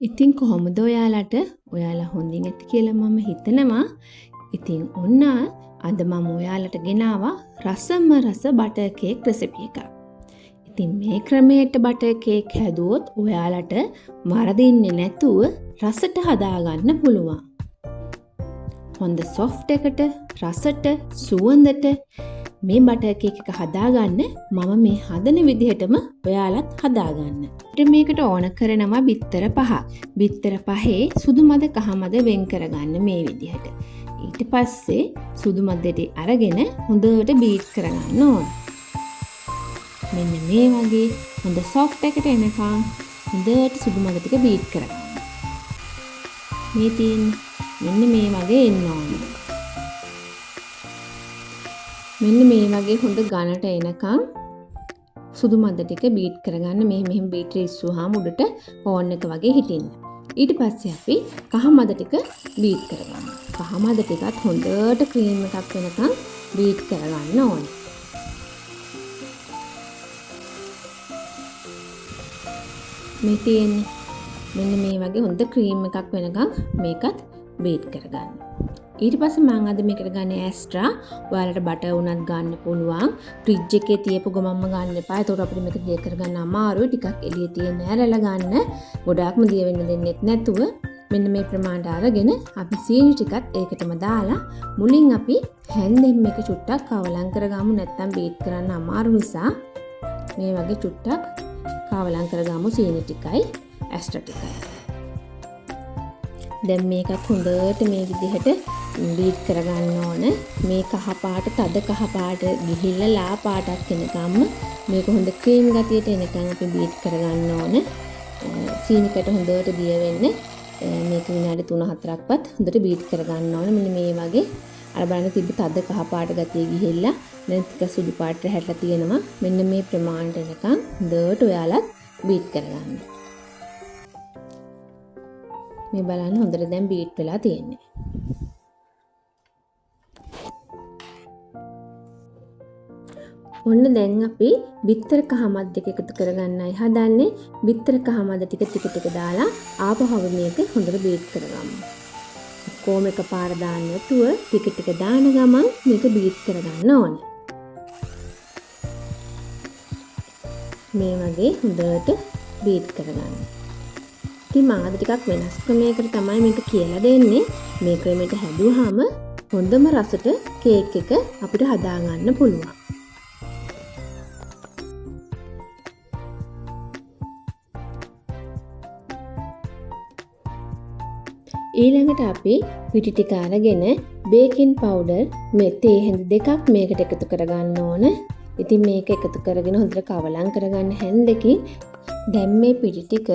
ඉතින් කොහොමද ඔයාලා හොඳින් ඇති කියලා මම හිතනවා. ඉතින් ඔන්න අද මම ඔයාලට ගෙනාවා රසම රස බටර් කේක් රෙසිපි එකක්. ඉතින් මේ ක්‍රමයට බටර් කේක් හැදුවොත් ඔයාලට වරදින්නේ නැතුව රසට හදාගන්න පුළුවන්. හොඳ සොෆ්ට් එකට, රසට, සුවඳට මේ බටර් කේක් එක හදාගන්න මම මේ හදන විදිහටම ඔයාලත් හදාගන්න. මේකට ඕන කරනවා බිත්තර 5. බිත්තර 5 සුදු මද කහ මද වෙන් කරගන්න මේ විදිහට. ඊට පස්සේ සුදු මදට අරගෙන හොඳට බීට් කරගන්න ඕන. මෙන්න මේ වගේ හොඳ සොෆ්ට් එකට එනකම් හොඳට සුදු මද ටික බීට් කරගන්න. මේ තියෙන්නේ මෙන්න මේ වගේ එන්න ඕන. මෙන්න මේ වගේ හොඳ ඝනට එනකම් සුදු මද ටික බීට් කරගන්න. මෙහෙම බීට් ඉස්සුවාම උඩට ඕන් එක වගේ හිටින්න. ඊට පස්සේ අපි කහ මද ටික බීට් කරගන්න. කහ මද ටිකත් හොඳට ක්‍රීම් එකක් වෙනකම් බීට් කරගන්න ඕනේ. මේ තියෙන්නේ මෙන්න මේ වගේ හොඳ ක්‍රීම් එකක් වෙනකම් මේකත් බීට් කරගන්න. ඊට පස්සේ මම අද මේකට ගන්නේ ඇස්ට්‍රා. ඔයාලට බටර් උනත් ගන්න පුළුවන්. ෆ්‍රිජ් එකේ තියපු ගමන්ම ගන්න එපා. ඒතකොට අපිට මේක දිය කරගන්න අමාරුයි. ටිකක් එළියේ තියෙන ඇරලා ගන්න. ගොඩාක්ම දිය වෙන්න දෙන්නෙත් නැතුව මෙන්න මේ ප්‍රමාණයට අරගෙන අපි සීනි ටිකත් ඒකටම දාලා මුලින් අපි හැන්දෙන් මේක චුට්ටක් කවලම් කරගමු. නැත්තම් බීට් කරන්න අමාරු නිසා මේ වගේ චුට්ටක් කවලම් කරගමු සීනි ටිකයි ඇස්ට්‍රා ටිකයි. දැන් මේකත් හොඳට මේ විදිහට බීට් කරගන්න ඕන. මේ කහ පාට තද කහ පාට ගිහිල්ලා ලා පාටක් එනකම්ම මේක හොඳ ක්‍රීම් ගතියට එනකම් අපි බීට් කරගන්න ඕන. සීනිකට හොඳට දිය වෙන්න මේක විනාඩි 3-4ක්වත් හොඳට බීට් කරගන්න ඕන. මෙන්න මේ වගේ අර බලන්න තිබ්බ තද කහ පාට ගතිය ගිහිල්ලා දැන් ටික සුදු පාටට හැටලා තියෙනවා. මෙන්න මේ ප්‍රමාණයට එනකම් හොඳට ඔයාලත් බීට් කරගන්න. මේ බලන්න හොඳට දැන් බීට් වෙලා තියෙන්නේ. ඔන්න දැන් අපි බිත්තර කහ මද ටික එකතු කරගන්නයි හදන්නේ. බිත්තර කහ මද ටික ටික දාලා ආපහු මේක හොඳට බීට් කරගමු. කොහොම එකපාර දාන්න නැතුව ටික ටික දාන ගමන් මේක බීට් කරගන්න ඕනේ. මේ වගේ හොඳට බීට් කරගන්න. ඉතින් මම අද ටිකක් වෙනස් ක්‍රමයකට තමයි මේක කියලා දෙන්නේ. මේ ක්‍රමයට හැදුවාම හොඳම රසට කේක් එක අපිට හදා ගන්න පුළුවන්. ඊළඟට අපි පිටි ටික අරගෙන බේකින් පවුඩර් මේ තේ හැඳ දෙකක් මේකට එකතු කරගන්න ඕන. ඉතින් මේක එකතු කරගෙන හොඳට කවලම් කරගන්න හැන්දකින් දැන් මේ පිටි ටික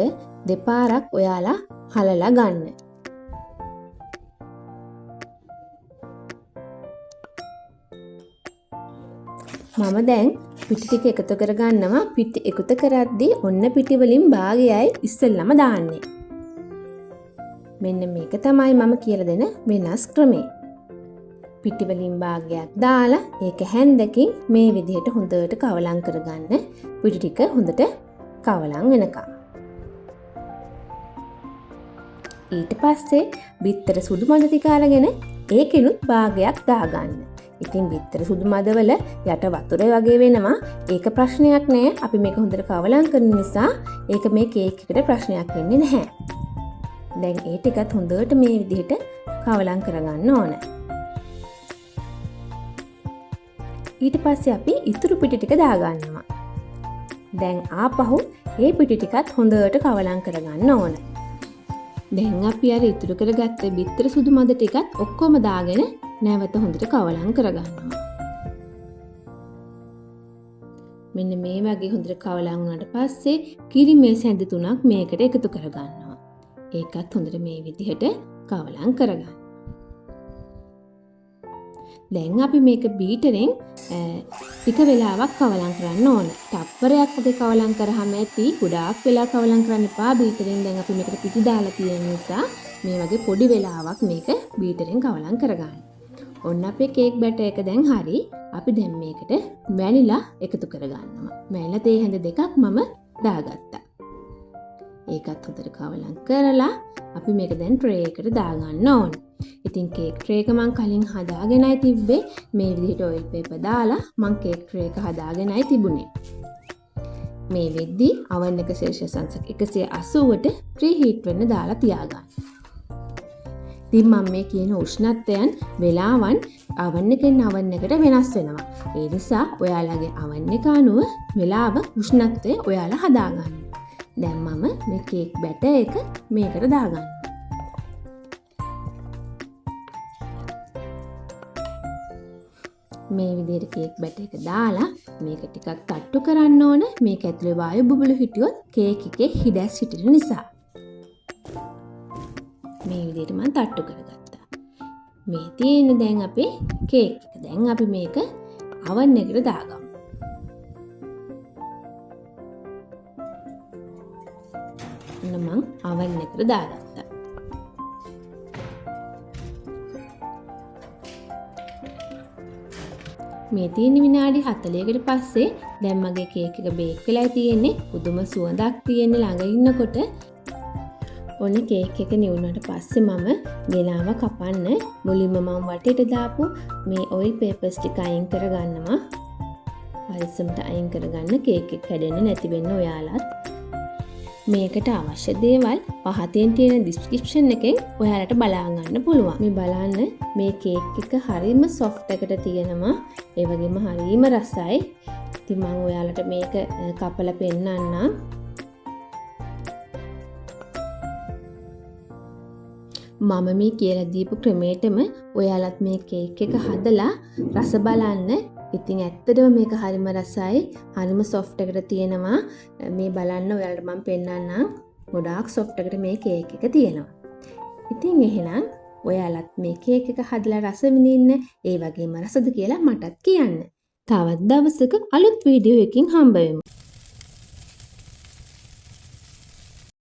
දෙපාරක් ඔයාලා හලලා ගන්න. මම දැන් පිටි ටික එකතු කරගන්නවා. පිටි එකතු කරද්දී ඔන්න පිටි වලින් භාගයයි ඉස්සෙල්ලම දාන්නේ. මෙන්න මේක තමයි මම කියලා දෙන වෙනස් ක්‍රමය. පිටි වලින් භාගයක් දාලා ඒක හැන්දකින් මේ විදිහට හොඳට කවලම් කරගන්න. පිටි ටික හොඳට කවලම් වෙනකම්. ඊට පස්සේ බිත්තර සුදු මද ටික අරගෙන ඒකෙනුත් භාගයක් දාගන්න. ඉතින් බිත්තර සුදු මදවල යට වතුර වගේ වෙනවා. ඒක ප්‍රශ්නයක් නෑ. අපි මේක හොඳට කවලම් කරන නිසා ඒක මේ කේක් එකට ප්‍රශ්නයක් වෙන්නේ නැහැ. දැන් ඒ ටිකත් හොඳට මේ විදිහට කවලම් කරගන්න ඕන. ඊට පස්සේ අපි ඉතුරු පිටි ටික දාගන්නවා. දැන් ආපහු ඒ පිටි ටිකත් හොඳට කවලම් කරගන්න ඕන. දැන් අපි අර ඉතුරු කරගත්ත බිත්තර සුදු මද ටිකත් ඔක්කොම දාගෙන නැවත හොඳට කවලම් කරගන්නවා. මෙන්න මේ වගේ හොඳට කවලම් වුණාට පස්සේ කිරි මේස් හැඳ 3ක් මේකට එකතු කරගන්නවා. ඒකත් හොඳට මේ විදිහට කවලම් කරගන්න. දැන් අපි මේක බීටරෙන් ටික වෙලාවක් කවලම් කරන්න ඕන. තප්පරයක් වගේ කවලම් කරාම ඇති. ගොඩාක් වෙලා කවලම් කරන්න එපා. බීටරෙන් දැන් අපි මේකට පිටි දාලා තියෙන නිසා මේ වගේ පොඩි වෙලාවක් මේක බීටරෙන් කවලම් කරගන්න. ඔන්න අපේ කේක් බැටර් එක දැන් හරි. අපි දැන් මේකට වැනිලා එකතු කරගන්නවා. වැනිලා තේ හැඳ දෙකක් මම දාගත්තා. ඒකත් හොඳට කවලම් කරලා අපි මේක දැන් ට්‍රේ එකට දාගන්න ඕන. ඉතින් කේක් ට්‍රේ එක මං කලින් හදාගෙනයි තිබ්බේ. මේ විදිහට ඔයිල් පේපර් දාලා මං කේක් ට්‍රේ එක හදාගෙනයි තිබුණේ. මේ වෙද්දි oven එක සෙල්සියස් අංශක 180ට ප්‍රී හීට් වෙන්න දාලා තියාගන්න. ඉතින් මම මේ කියන උෂ්ණත්වයන් වෙලාවන් oven එකෙන් oven එකට වෙනස් වෙනවා. ඒ නිසා ඔයාලගේ oven එක අනුව වෙලාව උෂ්ණත්වය ඔයාලා හදාගන්න. දැන් මම මේ කේක් බැටර් එක මේකට දාගන්නවා. මේ විදිහට කේක් බැටර් එක දාලා මේක ටිකක් තට්ටු කරන්න ඕන. මේක ඇතුලේ වායු බුබුලු හිටියොත් කේක් එකේ හිඩැස් හිටින නිසා. මේ විදිහට මම තට්ටු කරගත්තා. මේ තියෙන දැන් අපේ කේක් එක. දැන් අපි මේක oven එකට දාගමු. මම oven එකට දාගත්තා. මේ තියෙන විනාඩි 40කට පස්සේ දැන් මගේ කේක් එක බේක් වෙලා තියෙන්නේ. පුදුම සුවඳක් තියෙන ළඟ ඉන්නකොට ඔන්න කේක් එක නිවුනට පස්සේ මම ගෙනාව කපන්න. මුලින්ම මම වටේට දාපු මේ ඔයිල් පේපර්ස් ටික අයින් කරගන්නවා. පරිස්සමට අයින් කරගන්න කේක් එක කැඩෙන්නේ නැති වෙන්න ඔයාලත්. මේකට අවශ්‍ය දේවල් පහතින් තියෙන ඩිස්ක්‍රිප්ෂන් එකෙන් ඔයාලට බලා ගන්න පුළුවන්. මේ බලන්න මේ කේක් එක හරිම සොෆ්ට් එකට තියෙනවා. ඒ වගේම හරිම රසයි. ඉතින් මම ඔයාලට මේක කපලා පෙන්නන්නම්. මම මේ කියලා දීපු ක්‍රමයටම ඔයාලත් මේ කේක් එක හදලා රස බලන්න. ඉතින් ඇත්තටම මේක හරිම රසයි. හරිම සොෆ්ට් එකට තියෙනවා. මේ බලන්න ඔයාලට මම පෙන්නන්නම්. ගොඩාක් සොෆ්ට් එකට මේ කේක් එක තියෙනවා. ඉතින් එහෙනම් ඔයාලත් මේ කේක් එක හදලා රස විඳින්න. ඒ වගේම රසද කියලා මටත් කියන්න. තවත් දවසක අලුත් වීඩියෝ එකකින් හම්බ වෙමු.